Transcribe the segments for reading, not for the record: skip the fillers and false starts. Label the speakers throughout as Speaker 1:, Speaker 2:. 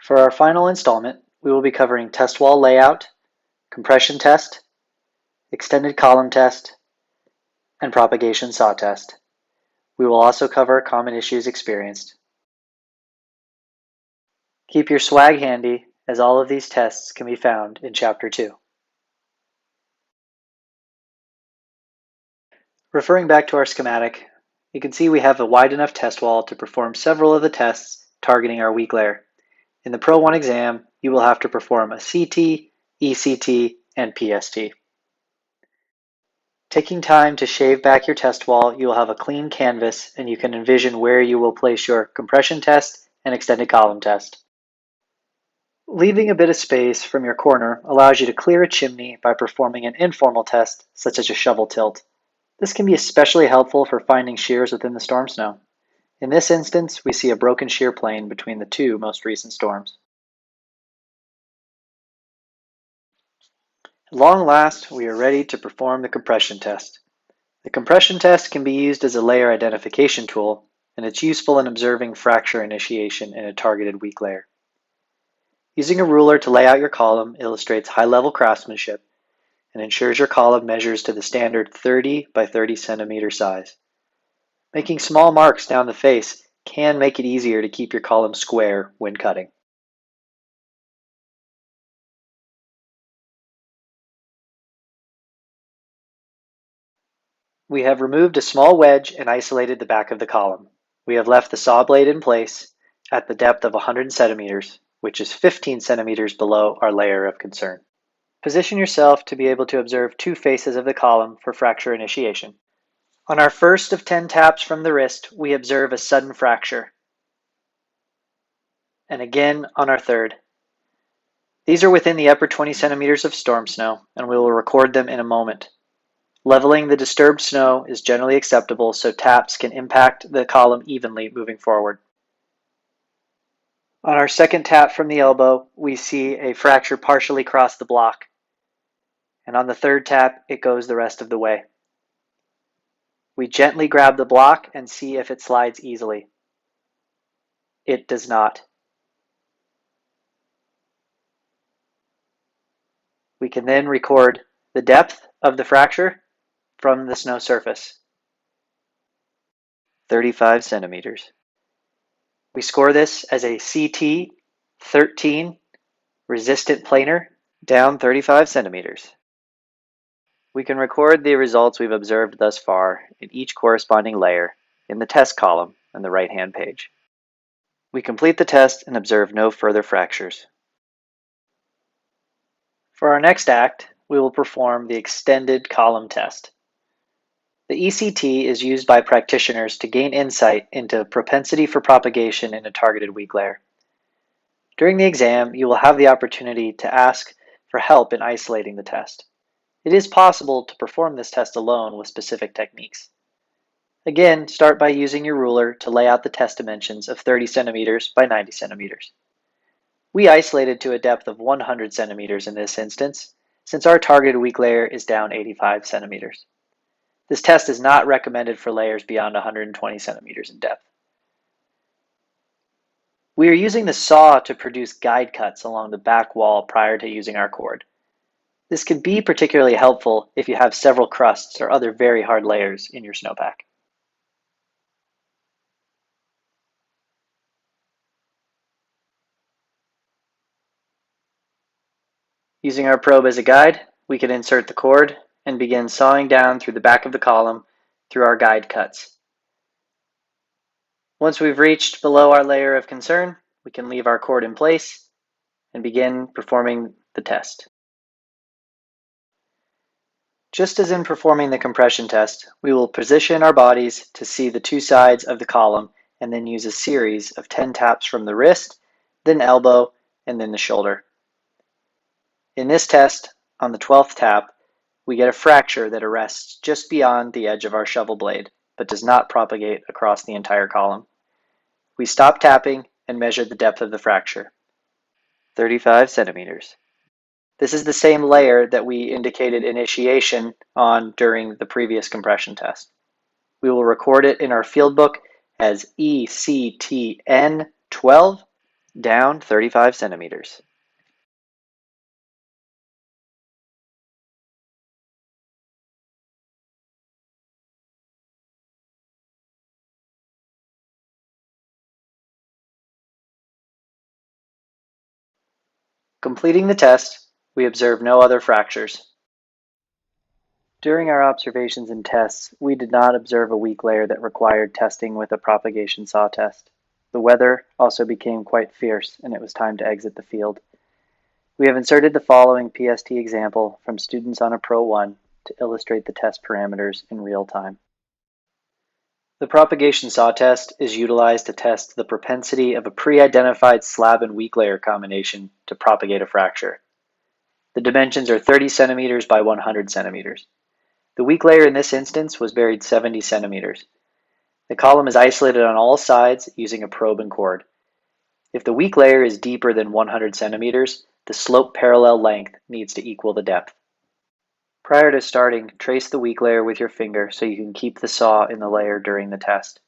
Speaker 1: For our final installment, we will be covering test wall layout, compression test, extended column test, and propagation saw test. We will also cover common issues experienced. Keep your swag handy, as all of these tests can be found in Chapter 2. Referring back to our schematic, you can see we have a wide enough test wall to perform several of the tests targeting our weak layer. In the Pro 1 exam, you will have to perform a CT, ECT, and PST. Taking time to shave back your test wall, you will have a clean canvas and you can envision where you will place your compression test and extended column test. Leaving a bit of space from your corner allows you to clear a chimney by performing an informal test, such as a shovel tilt. This can be especially helpful for finding shears within the storm snow. In this instance, we see a broken shear plane between the two most recent storms. At long last, we are ready to perform the compression test. The compression test can be used as a layer identification tool, and it's useful in observing fracture initiation in a targeted weak layer. Using a ruler to lay out your column illustrates high-level craftsmanship and ensures your column measures to the standard 30 by 30 centimeter size. Making small marks down the face can make it easier to keep your column square when cutting. We have removed a small wedge and isolated the back of the column. We have left the saw blade in place at the depth of 100 centimeters, which is 15 centimeters below our layer of concern. Position yourself to be able to observe two faces of the column for fracture initiation. On our first of 10 taps from the wrist, we observe a sudden fracture. And again on our third. These are within the upper 20 centimeters of storm snow, and we will record them in a moment. Leveling the disturbed snow is generally acceptable, so taps can impact the column evenly moving forward. On our second tap from the elbow, we see a fracture partially cross the block. And on the third tap, it goes the rest of the way. We gently grab the block and see if it slides easily. It does not. We can then record the depth of the fracture from the snow surface. 35 centimeters. We score this as a CT 13 resistant planar down 35 centimeters. We can record the results we've observed thus far in each corresponding layer in the test column on the right-hand page. We complete the test and observe no further fractures. For our next act, we will perform the extended column test. The ECT is used by practitioners to gain insight into propensity for propagation in a targeted weak layer. During the exam, you will have the opportunity to ask for help in isolating the test. It is possible to perform this test alone with specific techniques. Again, start by using your ruler to lay out the test dimensions of 30 centimeters by 90 centimeters. We isolated to a depth of 100 centimeters in this instance, since our targeted weak layer is down 85 centimeters. This test is not recommended for layers beyond 120 centimeters in depth. We are using the saw to produce guide cuts along the back wall prior to using our cord. This can be particularly helpful if you have several crusts or other very hard layers in your snowpack. Using our probe as a guide, we can insert the cord and begin sawing down through the back of the column through our guide cuts. Once we've reached below our layer of concern, we can leave our cord in place and begin performing the test. Just as in performing the compression test, we will position our bodies to see the two sides of the column and then use a series of 10 taps from the wrist, then elbow, and then the shoulder. In this test, on the 12th tap, we get a fracture that arrests just beyond the edge of our shovel blade, but does not propagate across the entire column. We stop tapping and measure the depth of the fracture. 35 centimeters. This is the same layer that we indicated initiation on during the previous compression test. We will record it in our field book as ECTN 12 down 35 centimeters. Completing the test, we observed no other fractures. During our observations and tests, we did not observe a weak layer that required testing with a propagation saw test. The weather also became quite fierce, and it was time to exit the field. We have inserted the following PST example from students on a Pro 1 to illustrate the test parameters in real time. The propagation saw test is utilized to test the propensity of a pre-identified slab and weak layer combination to propagate a fracture. The dimensions are 30 centimeters by 100 centimeters. The weak layer in this instance was buried 70 centimeters. The column is isolated on all sides using a probe and cord. If the weak layer is deeper than 100 centimeters, the slope parallel length needs to equal the depth. Prior to starting, trace the weak layer with your finger so you can keep the saw in the layer during the test.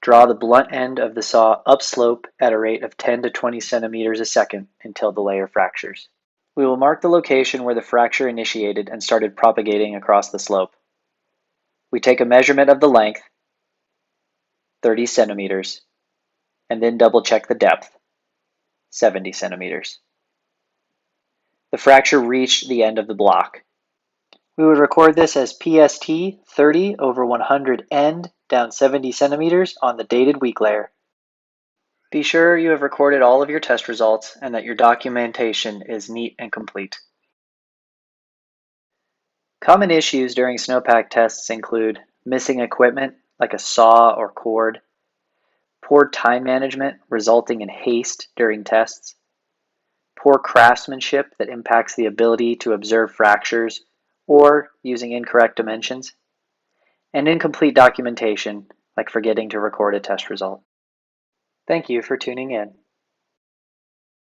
Speaker 1: Draw the blunt end of the saw upslope at a rate of 10 to 20 centimeters a second until the layer fractures. We will mark the location where the fracture initiated and started propagating across the slope. We take a measurement of the length, 30 centimeters, and then double check the depth, 70 centimeters. The fracture reached the end of the block. We would record this as PST 30 over 100 end down 70 centimeters on the dated weak layer. Be sure you have recorded all of your test results and that your documentation is neat and complete. Common issues during Snowpack tests include missing equipment like a saw or cord, poor time management resulting in haste during tests, poor craftsmanship that impacts the ability to observe fractures or using incorrect dimensions, and incomplete documentation like forgetting to record a test result. Thank you for tuning in.